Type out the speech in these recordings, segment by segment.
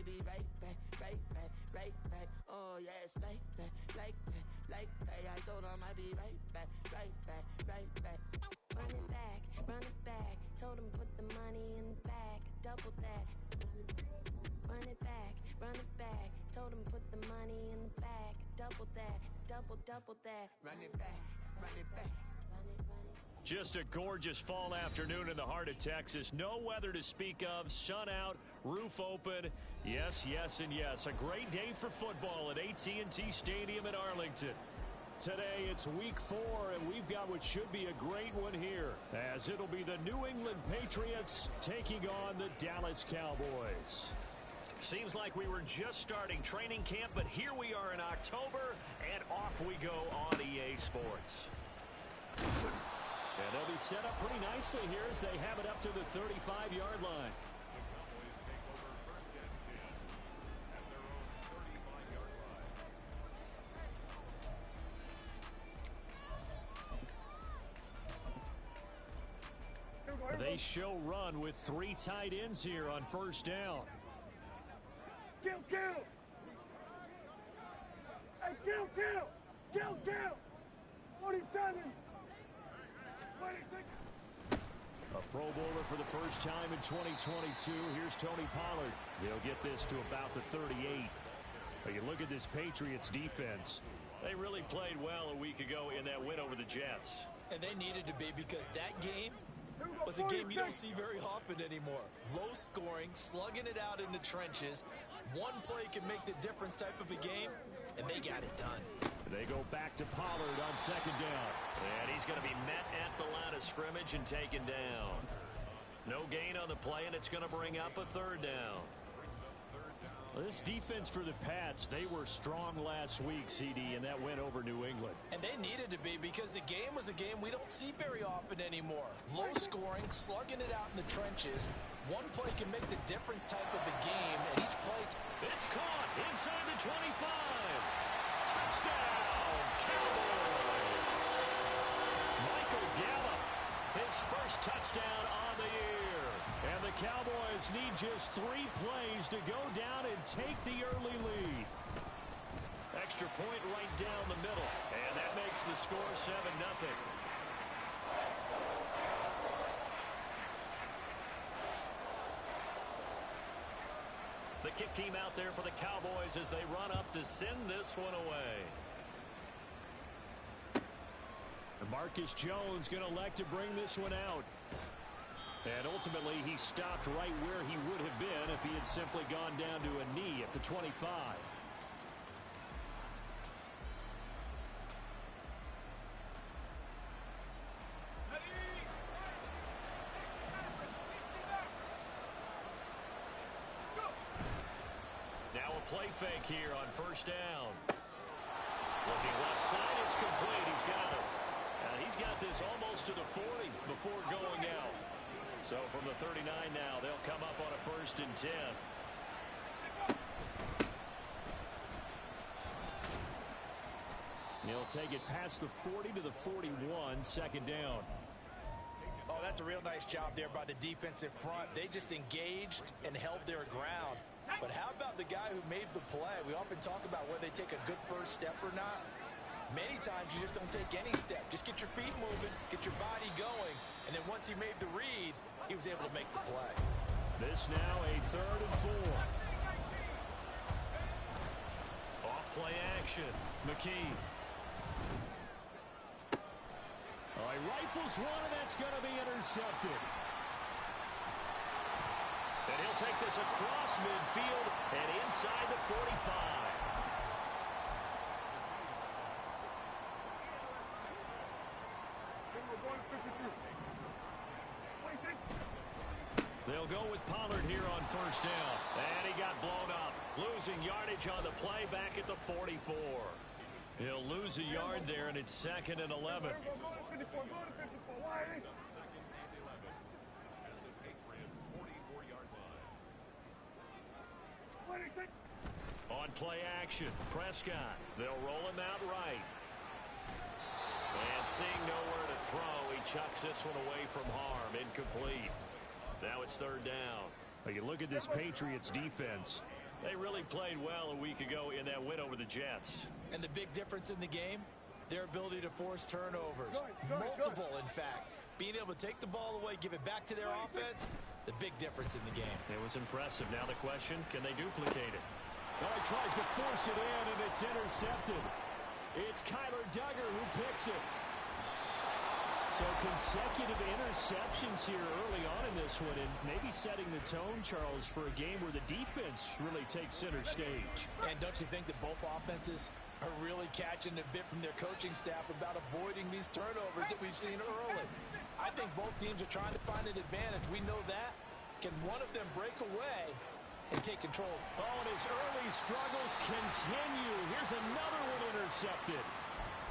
might be right back, right back, right back. Oh yeah, it's like that, like that, like that. I told her I might be right back, right back, right back. Run it back. Told him put the money in the bag, double that. Run it back. Told him put the money in the bag, double that, double that. Run it back, run it back. Run it. Just a gorgeous fall afternoon in the heart of Texas. No weather to speak of. Sun out, roof open. Yes, and yes. A great day for football at AT&T Stadium in Arlington. Today it's week 4, and we've got what should be a great one here, as it'll be the New England Patriots taking on the Dallas Cowboys. Seems like we were just starting training camp, but here we are in October, and off we go on EA Sports. And they'll be set up pretty nicely here as they have it up to the 35-yard line. They show run with 3 tight ends here on first down. Kill! Hey, kill! 47! A Pro Bowler for the first time in 2022. Here's Tony Pollard. They'll get this to about the 38. But you look at this Patriots defense. They really played well a week ago in that win over the Jets. And they needed to be, because that game was a game you don't see very often anymore. Low scoring, slugging it out in the trenches. One play can make the difference type of a game, and they got it done. They go back to Pollard on second down. And he's going to be met at the line of scrimmage and taken down. No gain on the play, and it's going to bring up a third down. Well, this defense for the Pats, they were strong last week, CD, and that went over New England. And they needed to be, because the game was a game we don't see very often anymore. Low scoring, slugging it out in the trenches. One play can make the difference type of the game, and each play... It's caught inside the 25. Touchdown, Cowboys! Michael Gallup, his first touchdown on the year. And the Cowboys need just 3 plays to go down and take the early lead. Extra point right down the middle. And that makes the score 7-0. The kick team out there for the Cowboys as they run up to send this one away. And Marcus Jones going to elect to bring this one out. And ultimately, he stopped right where he would have been if he had simply gone down to a knee at the 25. Now a play fake here on first down. Looking left side, it's complete. He's got it. And he's got this almost to the 40 before going out. So from the 39 now, they'll come up on a 1st and 10. He'll take it past the 40 to the 41, second down. Oh, that's a real nice job there by the defensive front. They just engaged and held their ground. But how about the guy who made the play? We often talk about whether they take a good first step or not. Many times you just don't take any step. Just get your feet moving, get your body going, and then once he made the read, he was able to make the play. This now a 3rd and 4. Off play action. McKee. All right, rifles one, and that's going to be intercepted. And he'll take this across midfield and inside the 45. They'll go with Pollard here on first down. And he got blown up. Losing yardage on the play back at the 44. He'll lose a yard there, and it's 2nd and 11. On play action, Prescott. They'll roll him out right. And seeing nowhere to throw, he chucks this one away from harm. Incomplete. Now it's 3rd down. You look at this Patriots defense. They really played well a week ago in that win over the Jets. And the big difference in the game, their ability to force turnovers. Multiple, in fact. Being able to take the ball away, give it back to their offense, the big difference in the game. It was impressive. Now the question, can they duplicate it? Well, he tries to force it in, and it's intercepted. It's Kyler Duggar who picks it. So consecutive interceptions here early on in this one, and maybe setting the tone, Charles, for a game where the defense really takes center stage. And don't you think that both offenses are really catching a bit from their coaching staff about avoiding these turnovers that we've seen early? I think both teams are trying to find an advantage. We know that. Can one of them break away and take control? Oh, and his early struggles continue. Here's another one intercepted.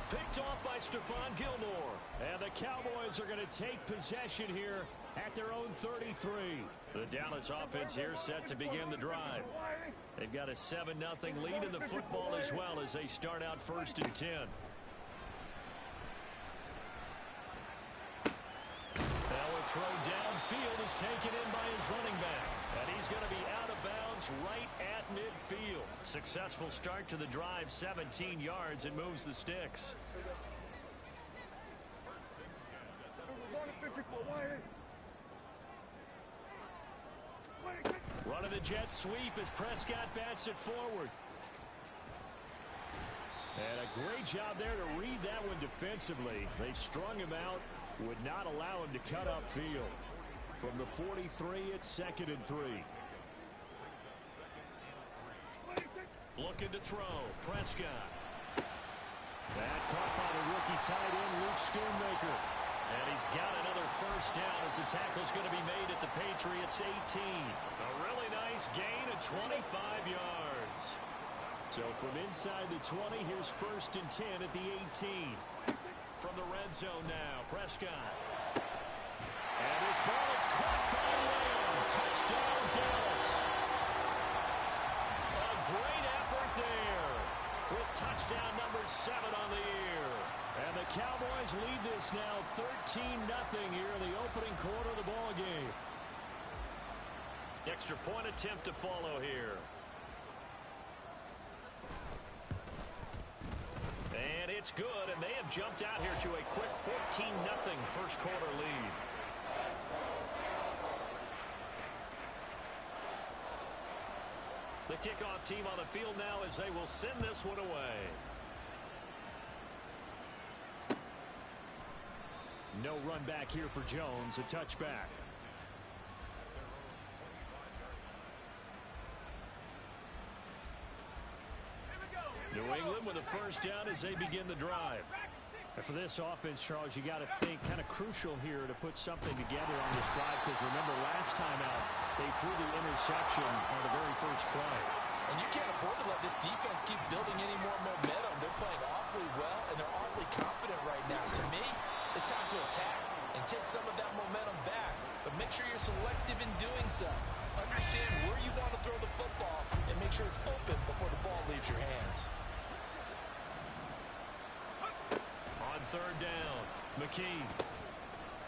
Picked off by Stephon Gilmore. And the Cowboys are going to take possession here at their own 33. The Dallas offense here set to begin the drive. They've got a 7-0 lead in the football as well as they start out 1st and 10. Now a throw downfield is taken in by his running back. And he's going to be out of bounds right at midfield. Successful start to the drive, 17 yards, and moves the sticks. Running the jet sweep as Prescott bats it forward. And a great job there to read that one defensively. They strung him out, would not allow him to cut upfield. From the 43, it's 2nd and 3. Looking to throw. Prescott. That caught by the rookie tight end, Luke Schoonmaker. And he's got another first down as the tackle's going to be made at the Patriots 18. A really nice gain of 25 yards. So from inside the 20, here's 1st and 10 at the 18. From the red zone now, Prescott. And this ball is caught by Lamb. Touchdown, Dallas. A great effort there with touchdown number 7 on the year. And the Cowboys lead this now 13-0 here in the opening quarter of the ball game. Extra point attempt to follow here. And it's good, and they have jumped out here to a quick 14-0 first quarter lead. The kickoff team on the field now as they will send this one away. No run back here for Jones, a touchback. New England with a first down as they begin the drive. And for this offense, Charles, you got to think kind of crucial here to put something together on this drive, because remember last time out they threw the interception on the very first play. And you can't afford to let this defense keep building any more momentum. They're playing awfully well, and they're awfully confident right now. To me, it's time to attack and take some of that momentum back. But make sure you're selective in doing so. Understand where you want to throw the football and make sure it's open before the ball leaves your hands. On 3rd down, McKee.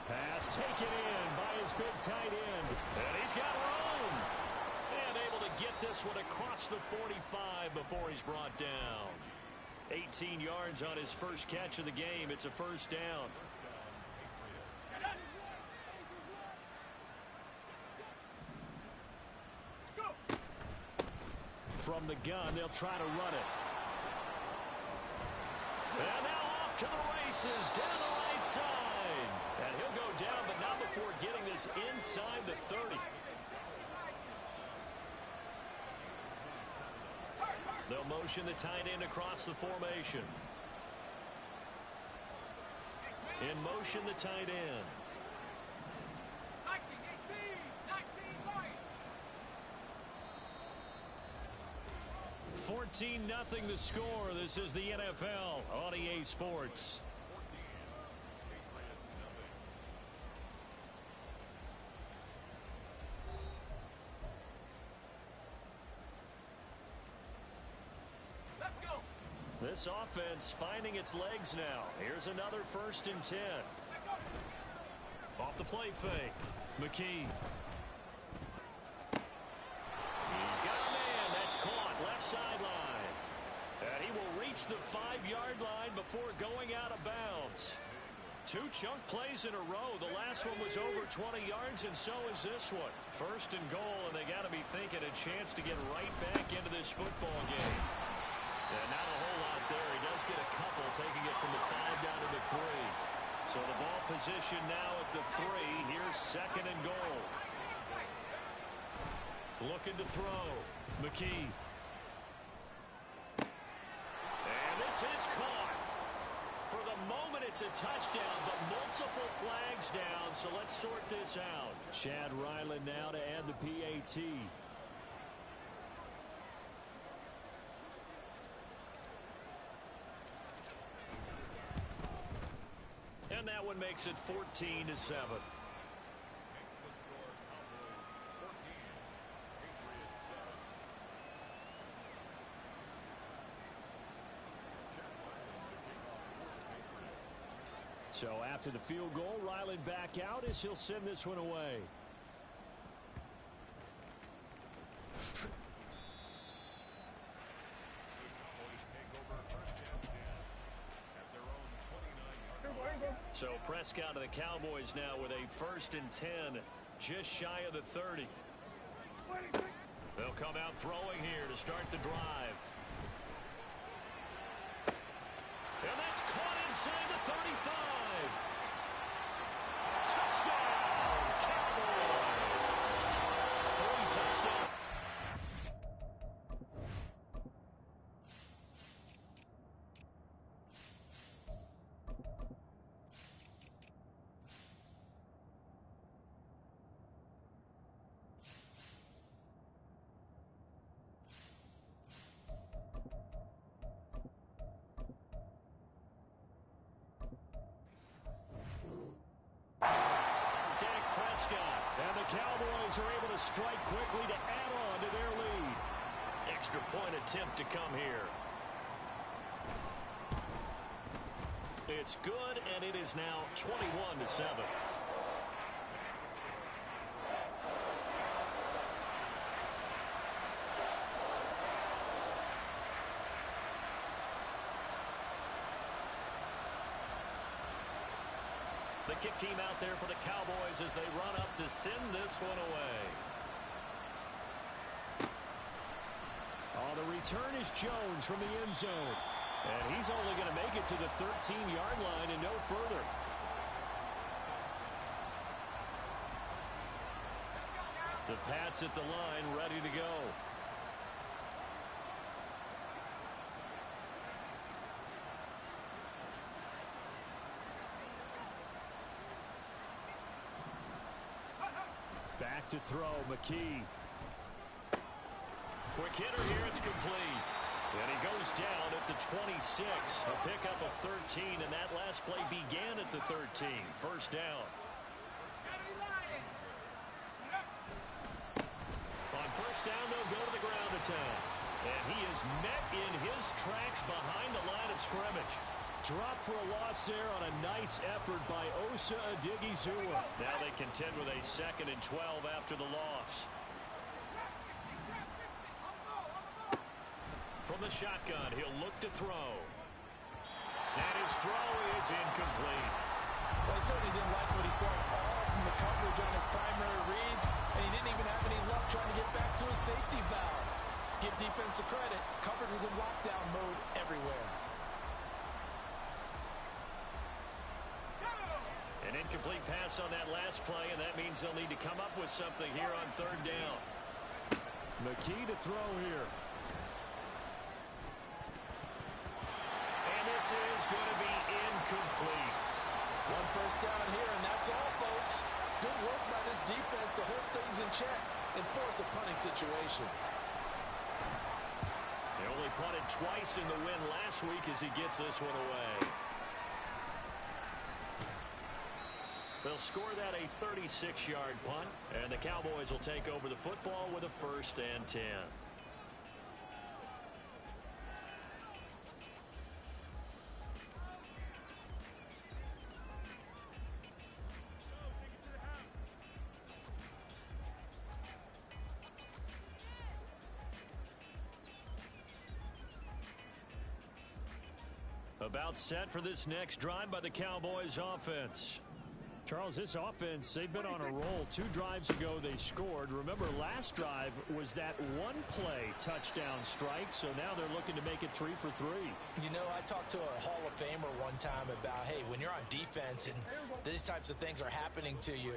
Pass taken in by his big tight end. And he's got room. And able to get this one across the 45 before he's brought down. 18 yards on his first catch of the game. It's a first down. From the gun, they'll try to run it. And now off to the races down the right side. And he'll go down, but not before getting this inside the 30. They'll motion the tight end across the formation. In motion, the tight end. 14-0 the score. This is the NFL on EA Sports. This offense finding its legs now. Here's another 1st and 10. Off the play fake. McKee. He's got a man. That's approach the 5-yard line before going out of bounds. 2 chunk plays in a row. The last one was over 20 yards, and so is this one. First and goal, and they got to be thinking a chance to get right back into this football game. And not a whole lot there. He does get a couple, taking it from the 5 down to the 3. So the ball position now at the 3. Here's second and goal. Looking to throw. McKee. And this is caught. For the moment, it's a touchdown, but multiple flags down, so let's sort this out. Chad Ryland now to add the PAT. And that one makes it 14-7. So after the field goal, Ryland back out as he'll send this one away. So Prescott of the Cowboys now with a 1st and 10, just shy of the 30. They'll come out throwing here to start the drive. And that's caught inside the 35. Touchdown, Cowboys. 3 touchdowns. And the Cowboys are able to strike quickly to add on to their lead. Extra point attempt to come here. It's good, and it is now 21-7. The kick team out there for the Cowboys as they run up to send this one away. Oh, the return is Jones from the end zone. And he's only going to make it to the 13-yard line and no further. The Pats at the line, ready to go. Back to throw, McKee. Quick hitter here, it's complete. And he goes down at the 26. A pickup of 13, and that last play began at the 13. First down. On first down, they'll go to the ground attack. And he is met in his tracks behind the line of scrimmage. Drop for a loss there on a nice effort by Osa Odighizuwa. Now they contend with a 2nd and 12 after the loss. From the shotgun, he'll look to throw. And his throw is incomplete. Well, he certainly didn't like what he saw all from the coverage on his primary reads, and he didn't even have any luck trying to get back to his safety valve. Give defensive credit. Coverage was in lockdown mode everywhere. An incomplete pass on that last play, and that means they'll need to come up with something here on 3rd down. McKee to throw here. And this is going to be incomplete. 1 first down here, and that's all, folks. Good work by this defense to hold things in check and force a punting situation. They only punted twice in the win last week as he gets this one away. They'll score that a 36-yard punt, and the Cowboys will take over the football with a 1st and 10. About set for this next drive by the Cowboys offense. Charles, this offense, they've been on a roll. 2 drives ago, they scored. Remember, last drive was that one-play touchdown strike, so now they're looking to make it 3 for 3. You know, I talked to a Hall of Famer one time about, hey, when you're on defense and these types of things are happening to you,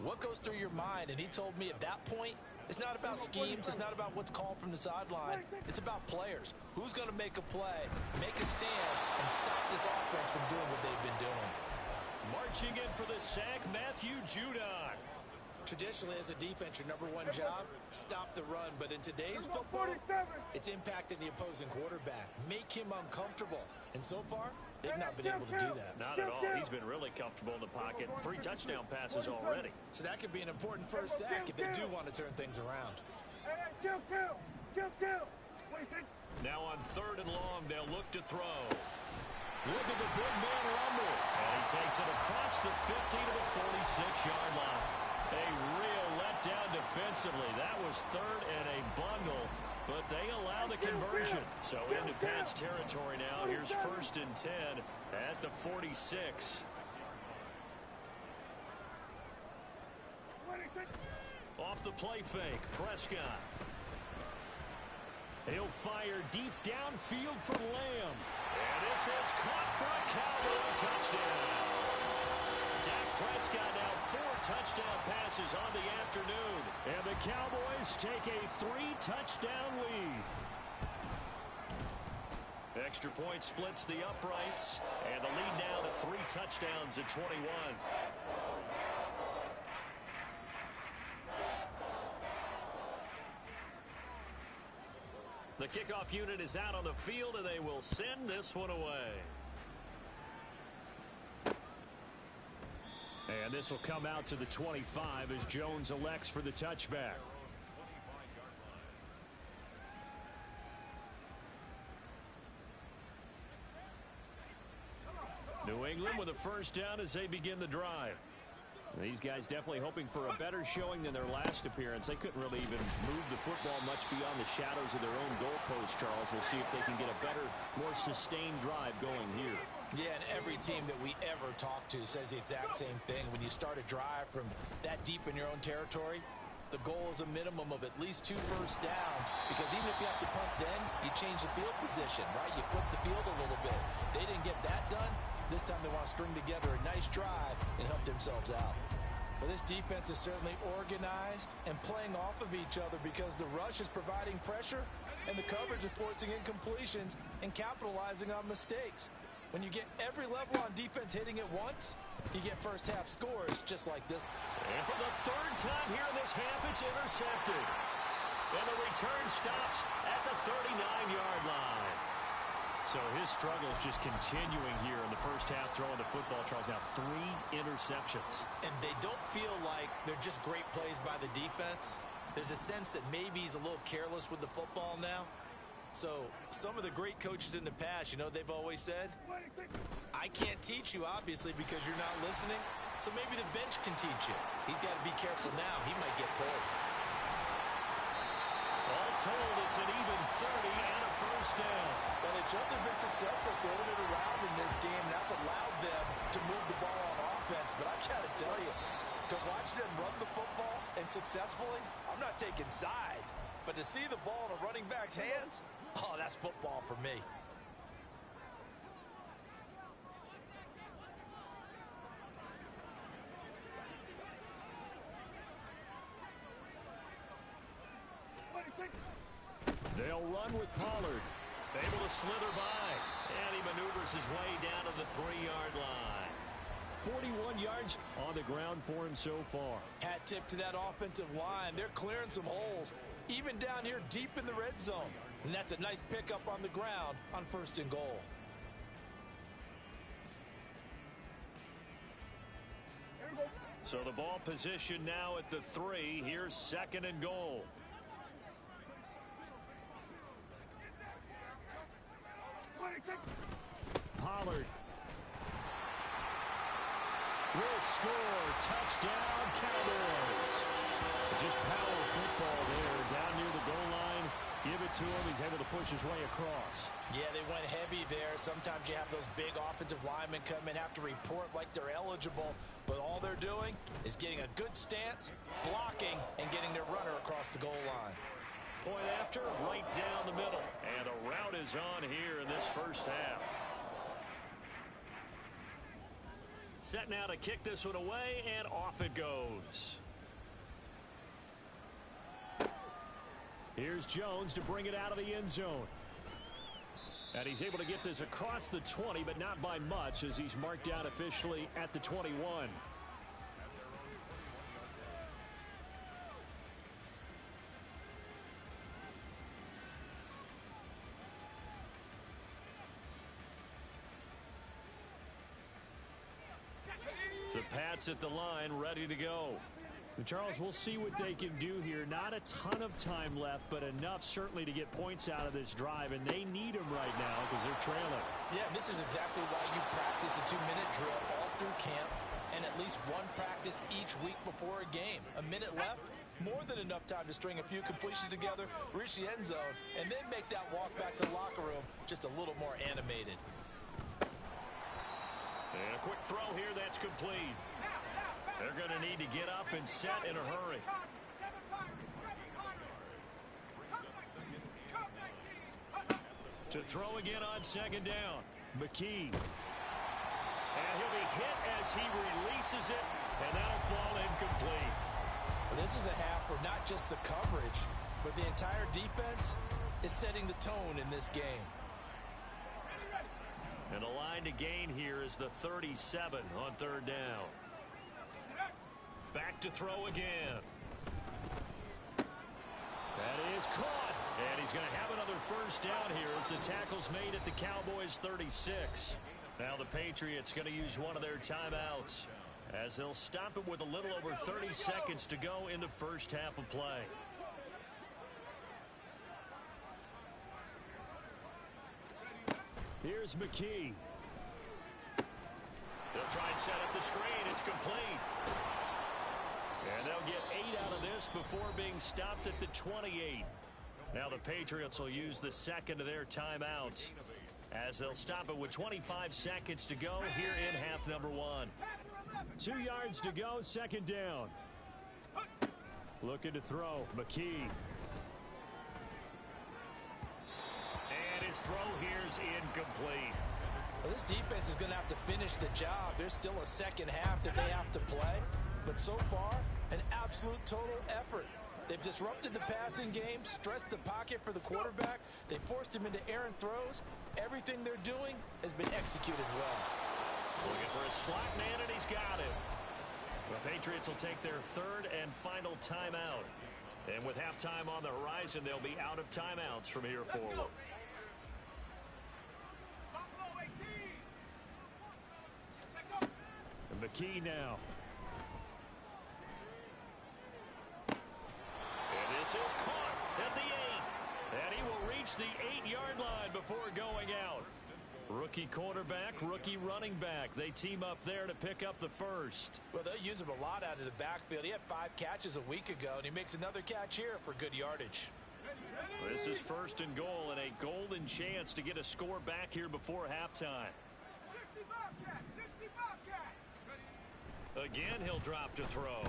what goes through your mind? And he told me at that point, it's not about schemes. It's not about what's called from the sideline. It's about players. Who's going to make a play, make a stand, and stop this offense from doing what they've been doing? Marching in for the sack, Matthew Judon. Traditionally, as a defense, your number one job, stop the run. But in today's football, it's impacting the opposing quarterback. Make him uncomfortable. And so far, they've not been able to do that. Not at all. He's been really comfortable in the pocket. 3 touchdown passes already. So that could be an important first sack if they do want to turn things around. Now on 3rd and long, they'll look to throw. Look at the big man rumble. And he takes it across the 50 to the 46-yard line. A real letdown defensively. That was 3rd and a bundle, but they allow the conversion. So into Pats territory now. Here's 1st and 10 at the 46. Off the play fake, Prescott. He'll fire deep downfield for Lamb. And this is caught for a Cowboy touchdown. Dak Prescott now 4 touchdown passes on the afternoon. And the Cowboys take a 3-touchdown lead. Extra point splits the uprights. And the lead now to 3 touchdowns at 21. The kickoff unit is out on the field, and they will send this one away. And this will come out to the 25 as Jones elects for the touchback. New England with a first down as they begin the drive. These guys definitely hoping for a better showing than their last appearance. They couldn't really even move the football much beyond the shadows of their own goalpost, Charles. We'll see if they can get a better, more sustained drive going here. Yeah, and every team that we ever talk to says the exact same thing. When you start a drive from that deep in your own territory, the goal is a minimum of at least 2 first downs, because even if you have to punt then, you change the field position, right? You flip the field a little bit. They didn't get that done. This time they want to string together a nice drive and help themselves out. Well, this defense is certainly organized and playing off of each other because the rush is providing pressure and the coverage is forcing incompletions and capitalizing on mistakes. When you get every level on defense hitting at once, you get first half scores just like this. And for the 3rd time here in this half, it's intercepted. And the return stops at the 39-yard line. So his struggles just continuing here in the first half throwing the football, Charles. Now 3 interceptions. And they don't feel like they're just great plays by the defense. There's a sense that maybe he's a little careless with the football now. So some of the great coaches in the past, you know, they've always said, I can't teach you, obviously, because you're not listening. So maybe the bench can teach you. He's got to be careful now. He might get pulled. All told, it's an even 30 and a first down. Well, they've certainly been successful throwing it around in this game. That's allowed them to move the ball on offense. But I got to tell you, to watch them run the football and successfully, I'm not taking sides. But to see the ball in a running back's hands, oh, that's football for me. They'll run with Pollard. Able to slither by. And he maneuvers his way down to the 3-yard line. 41 yards on the ground for him so far. Hat tip to that offensive line. They're clearing some holes, even down here deep in the red zone. And that's a nice pickup on the ground on 1st and goal. So the ball position now at the 3. Here's 2nd and goal. Pollard will score. Touchdown, Cowboys. Just power football there. Down near the goal line. Give it to him. He's able to push his way across. Yeah, they went heavy there. Sometimes you have those big offensive linemen come in, have to report like they're eligible, but all they're doing is getting a good stance, blocking, and getting their runner across the goal line. Point after, right down the middle. And a rout is on here in this first half. Set now to kick this one away, and off it goes. Here's Jones to bring it out of the end zone. And he's able to get this across the 20, but not by much, as he's marked down officially at the 21. The Pats at the line, ready to go. Charles, we'll see what they can do here. Not a ton of time left, but enough certainly to get points out of this drive, and they need them right now because they're trailing. Yeah, this is exactly why you practice a 2-minute drill all through camp and at least one practice each week before a game. A minute left, more than enough time to string a few completions together, reach the end zone, and then make that walk back to the locker room just a little more animated. And a quick throw here, that's complete. They're going to need to get up and set in a hurry. To throw again on second down. McKee. And he'll be hit as he releases it, and that'll fall incomplete. Well, this is a half where not just the coverage, but the entire defense is setting the tone in this game. And the line to gain here is the 37 on third down. Back to throw again. That is caught. And he's going to have another first down here as the tackle's made at the Cowboys' 36. Now the Patriots going to use one of their timeouts as they'll stop it with a little over 30 seconds to go in the first half of play. Here's McKee. They'll try and set up the screen. It's complete. And they'll get 8 out of this before being stopped at the 28. Now the Patriots will use the second of their timeouts as they'll stop it with 25 seconds to go here in half number 1. 2 yards to go, second down. Looking to throw, McKee. And his throw here's incomplete. Well, this defense is going to have to finish the job. There's still a second half that they have to play. But so far, an absolute total effort. They've disrupted the passing game, stressed the pocket for the quarterback. They forced him into errant throws. Everything they're doing has been executed well. Looking for a slot man, and he's got it. The Patriots will take their third and final timeout. And with halftime on the horizon, they'll be out of timeouts from here forward. And McKee now. And this is caught at the 8. And he will reach the 8-yard line before going out. Rookie quarterback, rookie running back. They team up there to pick up the first. Well, they'll use him a lot out of the backfield. He had 5 catches a week ago, and he makes another catch here for good yardage. This is first and goal, and a golden chance to get a score back here before halftime. 60 Bobcat, 60 Bobcat. Again, he'll drop to throw.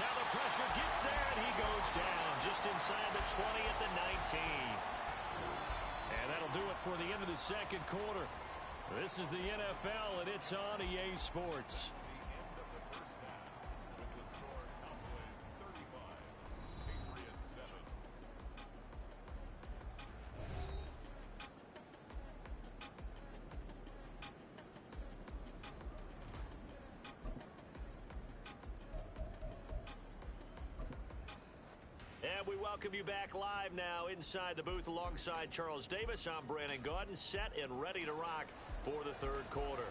Now the pressure gets there, and he goes down just inside the 20 at the 19. And that'll do it for the end of the second quarter. This is the NFL, and it's on EA Sports. And we welcome you back live now inside the booth alongside Charles Davis. I'm Brandon Gaudin, set and ready to rock for the third quarter.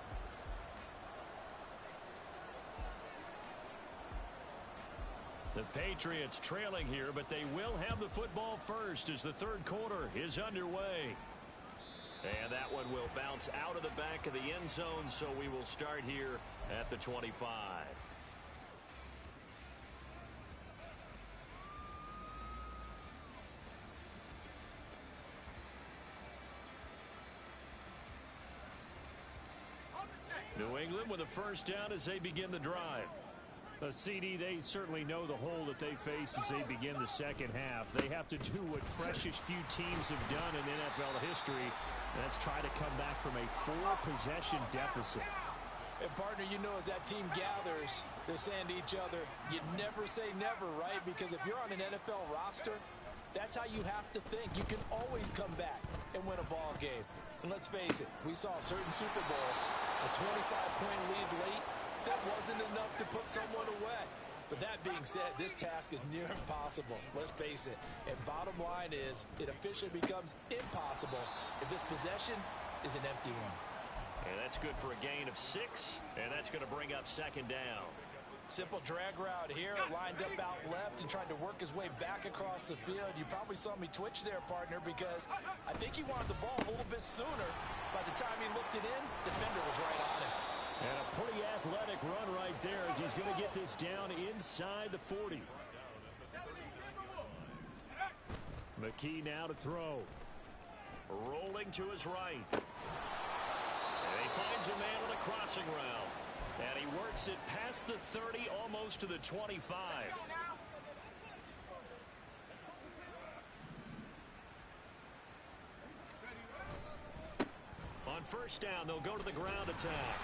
The Patriots trailing here, but they will have the football first as the third quarter is underway. And that one will bounce out of the back of the end zone, so we will start here at the 25. England with a first down as they begin the drive. CD, they certainly know the hole that they face as they begin the second half. They have to do what precious few teams have done in NFL history. That's try to come back from a 4-possession deficit. And, partner, you know, as that team gathers, they're saying to each other, you never say never, right? Because if you're on an NFL roster, that's how you have to think. You can always come back and win a ball game. And let's face it, we saw a certain Super Bowl, a 25-point lead late. That wasn't enough to put someone away. But that being said, this task is near impossible. Let's face it. And bottom line is, it officially becomes impossible if this possession is an empty one. And that's good for a gain of 6. And that's going to bring up second down. Simple drag route here, lined up out left and tried to work his way back across the field. You probably saw me twitch there, partner, because I think he wanted the ball a little bit sooner. By the time he looked it in, the defender was right on him. And a pretty athletic run right there as he's going to get this down inside the 40. McKee now to throw. Rolling to his right. And he finds a man on a crossing route. And he works it past the 30, almost to the 25. On first down, they'll go to the ground attack.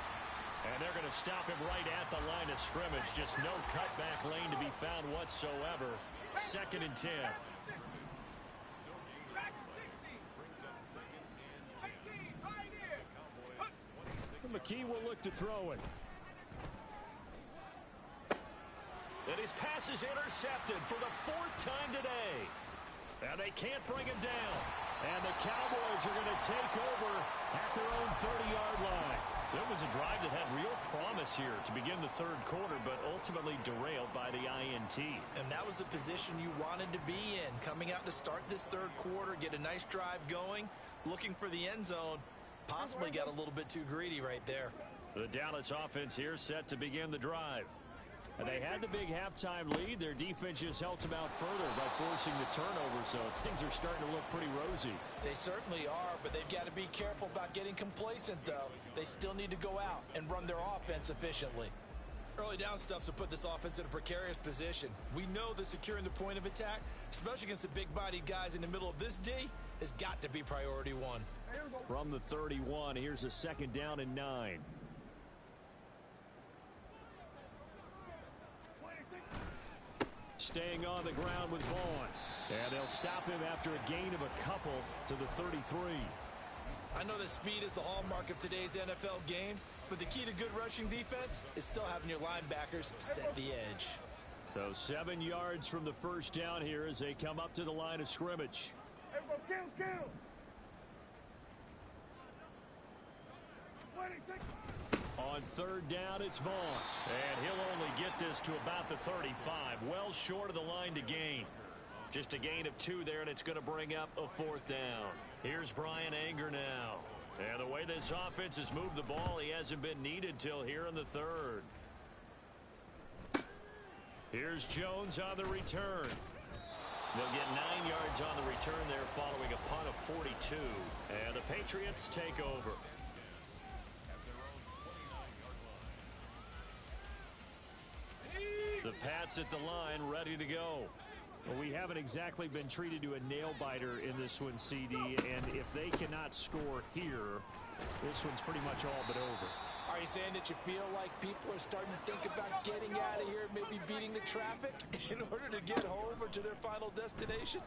And they're going to stop him right at the line of scrimmage. Just no cutback lane to be found whatsoever. 2nd and 10. McKee will look to throw it. And his pass is intercepted for the 4th time today. And they can't bring him down. And the Cowboys are going to take over at their own 30-yard line. So it was a drive that had real promise here to begin the 3rd quarter, but ultimately derailed by the INT. And that was the position you wanted to be in. Coming out to start this 3rd quarter, get a nice drive going, looking for the end zone. Possibly got a little bit too greedy right there. The Dallas offense here set to begin the drive. And they had the big halftime lead. Their defense just helped them out further by forcing the turnover, so things are starting to look pretty rosy. They certainly are, but they've got to be careful about getting complacent, though. They still need to go out and run their offense efficiently. Early down stuff's to put this offense in a precarious position. We know that securing the point of attack, especially against the big-bodied guys in the middle of this D, has got to be priority 1. From the 31, here's a 2nd down and 9. Staying on the ground with Vaughn. And they'll stop him after a gain of a couple to the 33. I know that speed is the hallmark of today's NFL game, but the key to good rushing defense is still having your linebackers set the edge. So 7 yards from the first down here as they come up to the line of scrimmage. Kill. On 3rd down, it's Vaughn. And he'll only get this to about the 35. Well short of the line to gain. Just a gain of 2 there, and it's going to bring up a 4th down. Here's Brian Anger now. And the way this offense has moved the ball, he hasn't been needed till here in the 3rd. Here's Jones on the return. They'll get 9 yards on the return there following a punt of 42. And the Patriots take over. The Pats at the line, ready to go. Well, we haven't exactly been treated to a nail-biter in this one, CD, and if they cannot score here, this one's pretty much all but over. Are you saying that you feel like people are starting to think about getting out of here, maybe beating the traffic in order to get home or to their final destination?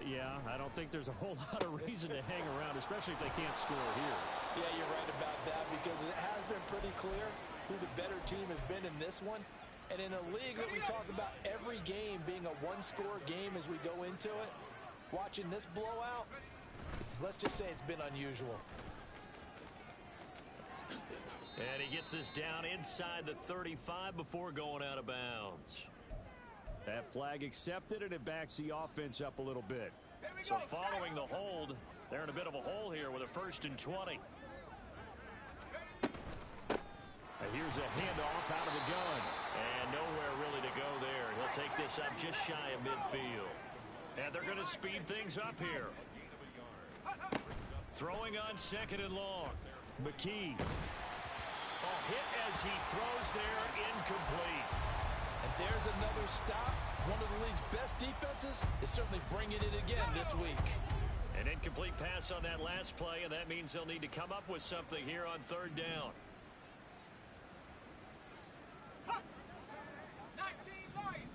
Yeah, I don't think there's a whole lot of reason to hang around, especially if they can't score here. Yeah, you're right about that, because it has been pretty clear who the better team has been in this one. And in a league that we talk about every game being a one-score game as we go into it, watching this blowout, let's just say it's been unusual. And he gets this down inside the 35 before going out of bounds. That flag accepted, and it backs the offense up a little bit. So following the hold, they're in a bit of a hole here with a 1st and 20. And here's a handoff out of the gun. And nowhere really to go there. He'll take this up just shy of midfield. And they're going to speed things up here. Throwing on 2nd and long. McKee. ball hit as he throws there, incomplete. And there's another stop. One of the league's best defenses is certainly bringing it again this week. An incomplete pass on that last play, and that means they'll need to come up with something here on third down. 19 Lions.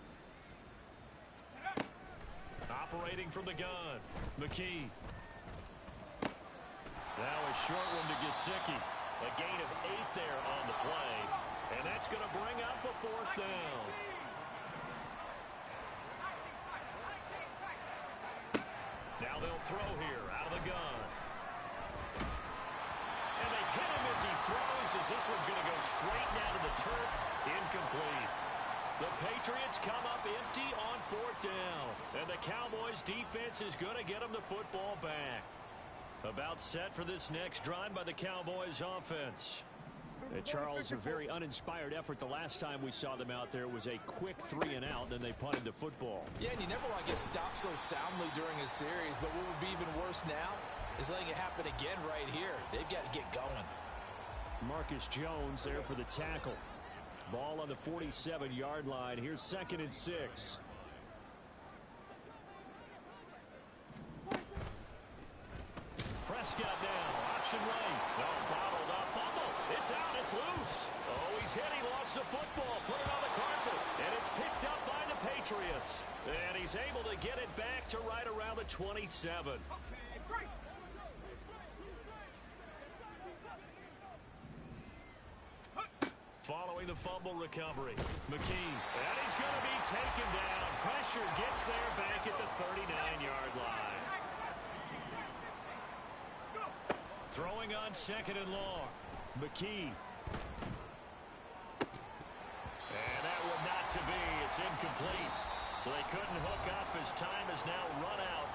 Operating from the gun, McKee. Now a short one to Gesicki. A gain of 8 there on the play, and that's going to bring up a fourth down. Now they'll throw here out of the gun. And they hit him as he throws, as this one's going to go straight down to the turf. Incomplete. The Patriots come up empty on fourth down. And the Cowboys defense is going to get them the football back. About set for this next drive by the Cowboys offense. Charles, a very uninspired effort the last time we saw them out there. It was a quick 3 and out, then they punted the football. Yeah, and you never want to get stopped so soundly during a series, but what would be even worse now is letting it happen again right here. They've got to get going. Marcus Jones there for the tackle. Ball on the 47-yard line. Here's 2nd and 6. Prescott now, option right. Oh, bottled up, fumble. It's out, it's loose. Oh, he's hit, he lost the football, put it on the carpet, and it's picked up by the Patriots. And he's able to get it back to right around the 27. Following the fumble recovery, McKee, and he's going to be taken down. Pressure gets there back at the 39-yard line. Throwing on 2nd and long, McKee. And that would not to be. It's incomplete. So they couldn't hook up as time has now run out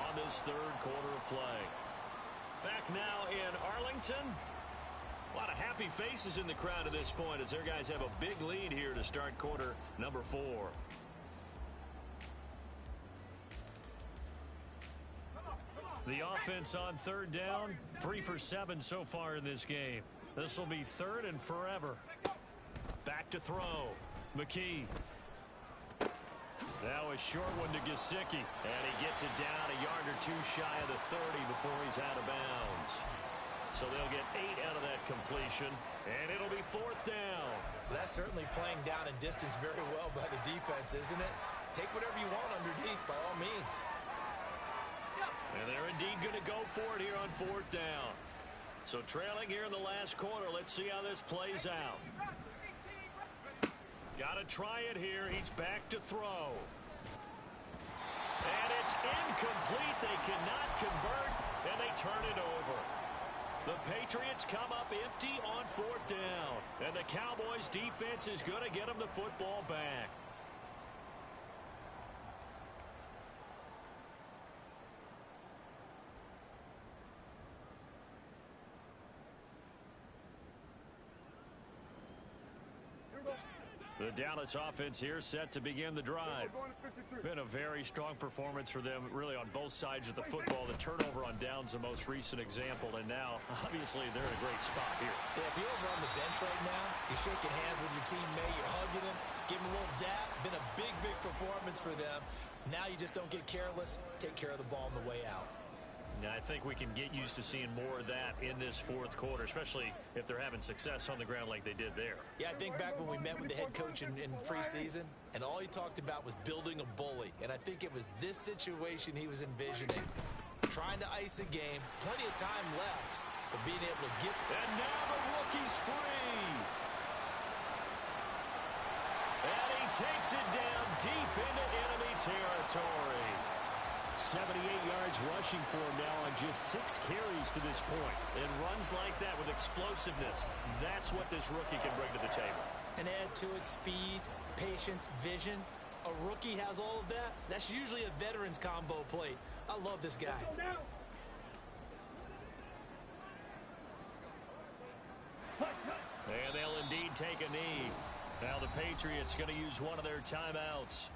on this third quarter of play. Back now in Arlington. A lot of happy faces in the crowd at this point as their guys have a big lead here to start quarter number 4. The offense on third down, 3 for 7 so far in this game. This will be 3rd and forever. Back to throw. McKee. Now a short one to Gesicki. And he gets it down a yard or 2 shy of the 30 before he's out of bounds. So they'll get 8 out of that completion. And it'll be 4th down. That's certainly playing down in distance very well by the defense, isn't it? Take whatever you want underneath by all means. And they're indeed going to go for it here on 4th down. So trailing here in the last quarter. Let's see how this plays out. Got to try it here. He's back to throw. And it's incomplete. They cannot convert, and they turn it over. The Patriots come up empty on 4th down. And the Cowboys defense is going to get them the football back. The Dallas offense here set to begin the drive. Been a very strong performance for them really on both sides of the football. The turnover on downs the most recent example, and now obviously they're in a great spot here. Yeah, if you're over on the bench right now, you're shaking hands with your teammate, you're hugging him, giving him a little dap. Been a big performance for them. Now you just don't get careless. Take care of the ball on the way out. Now, I think we can get used to seeing more of that in this 4th quarter, especially if they're having success on the ground like they did there. Yeah, I think back when we met with the head coach in preseason, and all he talked about was building a bully. And I think it was this situation he was envisioning. Trying to ice a game, plenty of time left, but being able to get... And now the rookie's free. And he takes it down deep into enemy territory. 78 yards rushing for him now on just 6 carries to this point. And runs like that with explosiveness, that's what this rookie can bring to the table. And add to it speed, patience, vision. A rookie has all of that. That's usually a veteran's combo plate. I love this guy. And they'll indeed take a knee. Now the Patriots going to use one of their timeouts.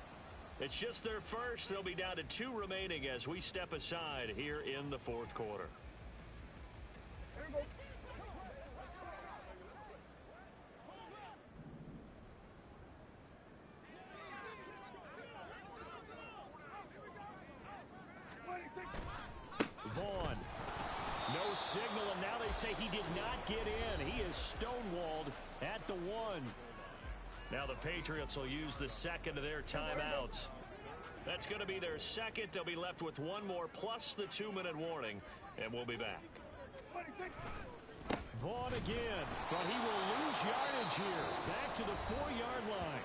It's just their first. They'll be down to 2 remaining as we step aside here in the 4th quarter. No signal, and now they say he did not get in. He is stonewalled at the 1. Now the Patriots will use the second of their timeouts. That's going to be their second. They'll be left with one more plus the 2-minute warning, and we'll be back. Vaughn again, but he will lose yardage here. Back to the 4-yard line.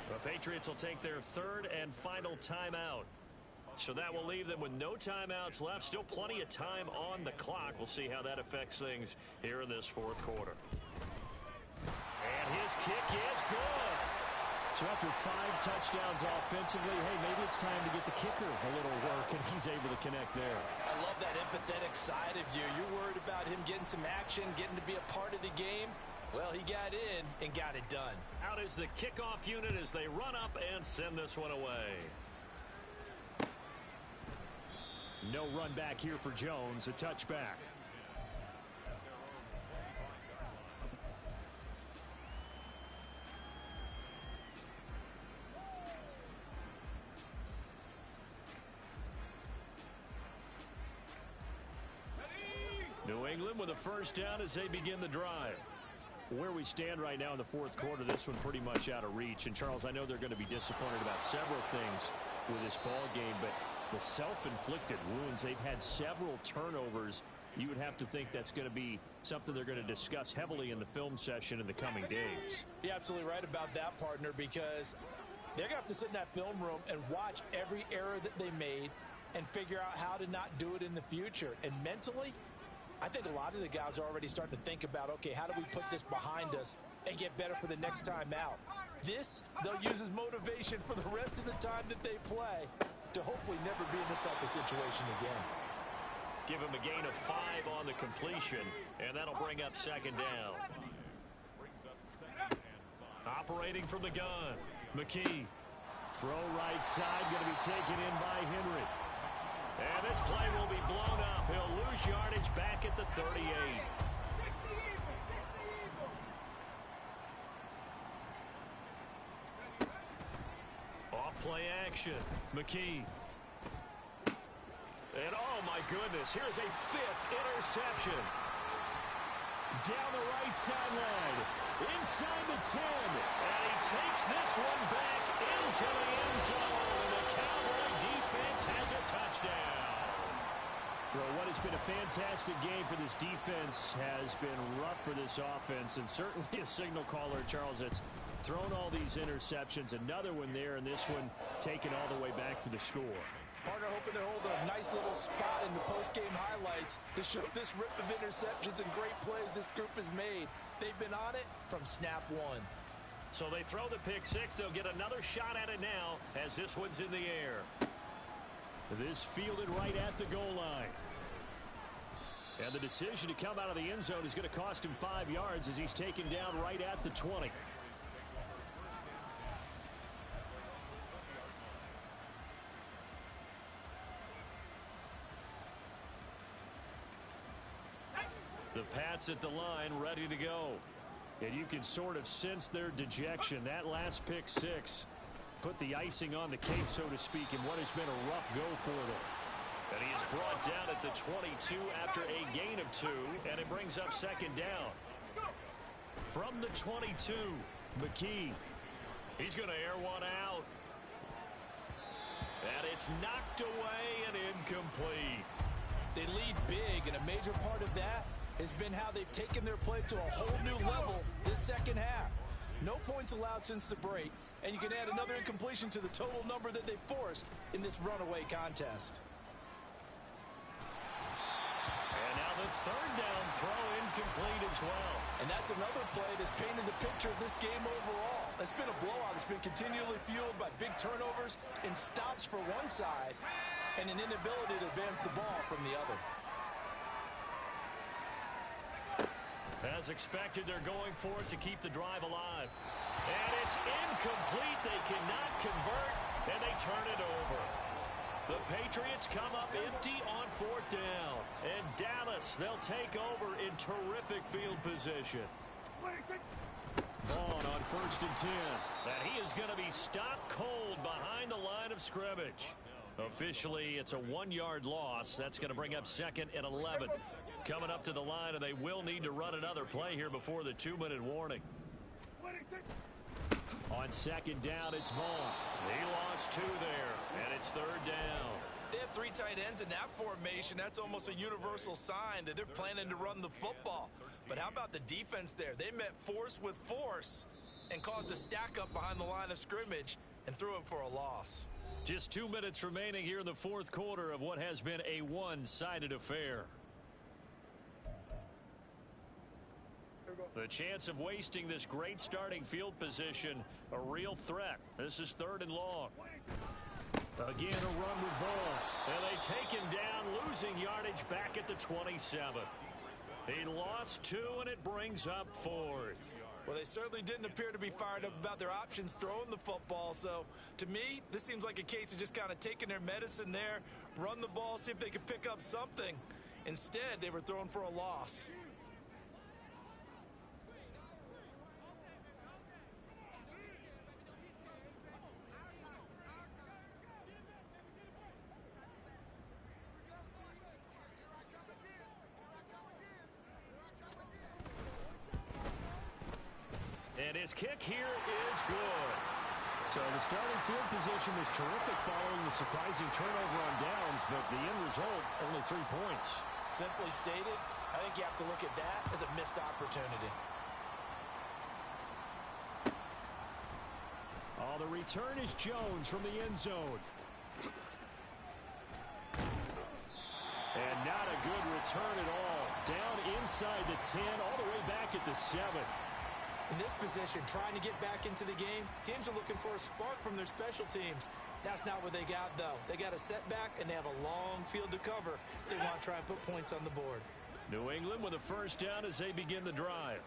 The Patriots will take their third and final timeout. So that will leave them with no timeouts left. Still plenty of time on the clock. We'll see how that affects things here in this fourth quarter. And his kick is good. So after 5 touchdowns offensively, hey, maybe it's time to get the kicker a little work, and he's able to connect there. I love that empathetic side of you. You're worried about him getting some action, getting to be a part of the game. Well, he got in and got it done. Out is the kickoff unit as they run up and send this one away. No run back here for Jones, a touchback. New England with a first down as they begin the drive. Where we stand right now in the fourth quarter, this one pretty much out of reach. And, Charles, I know they're going to be disappointed about several things with this ball game, but the self-inflicted wounds, they've had several turnovers. You would have to think that's going to be something they're going to discuss heavily in the film session in the coming days. You're absolutely right about that, partner, because they're going to have to sit in that film room and watch every error that they made and figure out how to not do it in the future. And mentally, I think a lot of the guys are already starting to think about, okay, how do we put this behind us and get better for the next time out? This, they'll use as motivation for the rest of the time that they play to hopefully never be in this type of situation again. Give him a gain of 5 on the completion, and that'll bring up second down. Operating from the gun, McKee. Throw right side, going to be taken in by Henry. And this play will be blown up. He'll lose yardage back at the 38. Off-play action. McKee. And oh my goodness, here's a 5th interception. Down the right sideline. Inside the 10. And he takes this one back into the end zone. And the Cowboy defense has a touchdown. Well, what has been a fantastic game for this defense has been rough for this offense, and certainly a signal caller, Charles, that's thrown all these interceptions. Another one there, and this one taken all the way back for the score. Partner hoping they're holding a nice little spot in the post-game highlights to show this rip of interceptions and great plays this group has made. They've been on it from snap 1. So they throw the pick 6. They'll get another shot at it now as this one's in the air. This fielded right at the goal line. And the decision to come out of the end zone is going to cost him 5 yards as he's taken down right at the 20. The Pats at the line, ready to go. And you can sort of sense their dejection. That last pick 6 put the icing on the cake, so to speak, in what has been a rough go for them. And he is brought down at the 22 after a gain of 2, and it brings up second down. From the 22, McKee. He's going to air one out. And it's knocked away and incomplete. They lead big, and a major part of that has been how they've taken their play to a whole new level this second half. No points allowed since the break, and you can add another incompletion to the total number that they forced in this runaway contest. And now the third down throw incomplete as well. And that's another play that's painted the picture of this game overall. It's been a blowout. It's been continually fueled by big turnovers and stops for one side and an inability to advance the ball from the other. As expected, they're going for it to keep the drive alive. And it's incomplete. They cannot convert, and they turn it over. The Patriots come up empty on 4th down. And Dallas, they'll take over in terrific field position. Vaughn on 1st and 10. And he is going to be stopped cold behind the line of scrimmage. Officially, it's a 1-yard loss. That's going to bring up 2nd and 11. Coming up to the line, and they will need to run another play here before the 2-minute warning. On 2nd down, it's Vaughn. He lost 2 there, and it's 3rd down. They have 3 tight ends in that formation. That's almost a universal sign that they're planning to run the football. But how about the defense there? They met force with force and caused a stack up behind the line of scrimmage and threw him for a loss. Just 2 minutes remaining here in the 4th quarter of what has been a one-sided affair. The chance of wasting this great starting field position, a real threat. This is 3rd and long. Again, a run with Vaughn. And they take him down, losing yardage back at the 27. He lost 2, and it brings up 4th. Well, they certainly didn't appear to be fired up about their options throwing the football. So, to me, this seems like a case of just kind of taking their medicine there, run the ball, see if they could pick up something. Instead, they were throwing for a loss. And his kick here is good. So the starting field position was terrific following the surprising turnover on downs, but the end result, only 3 points. Simply stated, I think you have to look at that as a missed opportunity. Oh, the return is Jones from the end zone. And not a good return at all. Down inside the 10, all the way back at the 7. In this position, trying to get back into the game, teams are looking for a spark from their special teams. That's not what they got, though. They got a setback, and they have a long field to cover if they want to try and put points on the board. New England with a 1st down as they begin the drive.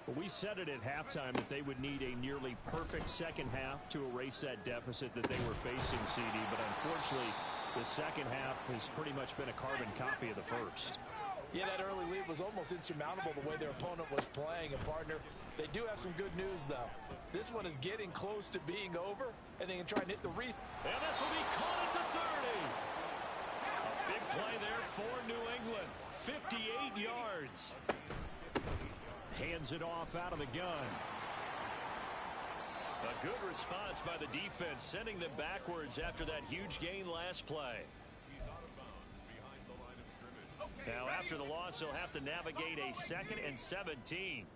Well, we said it at halftime that they would need a nearly perfect second half to erase that deficit that they were facing, CD. But unfortunately, the second half has pretty much been a carbon copy of the first. Yeah, that early lead was almost insurmountable the way their opponent was playing. And, partner, they do have some good news, though. This one is getting close to being over, and they can try and hit the And this will be caught at the 30. A big play there for New England. 58 yards. Hands it off out of the gun. A good response by the defense, sending them backwards after that huge gain last play. Now, after the loss, they'll have to navigate a 2nd and 17.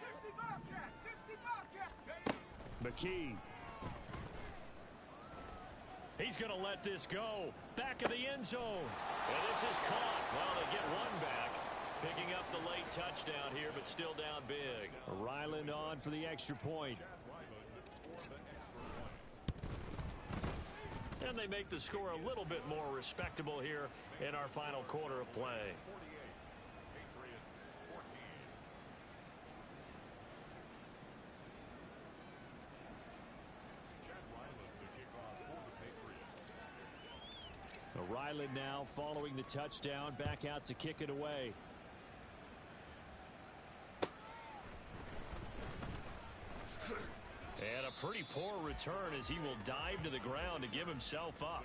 60 Bobcat, 60 Bobcat. McKee. He's going to let this go. Back of the end zone. And this is caught. Well, they get one back. Picking up the late touchdown here, but still down big. Ryland on for the extra point. And they make the score a little bit more respectable here in our final quarter of play. Ryland now following the touchdown, back out to kick it away. And a pretty poor return as he will dive to the ground to give himself up.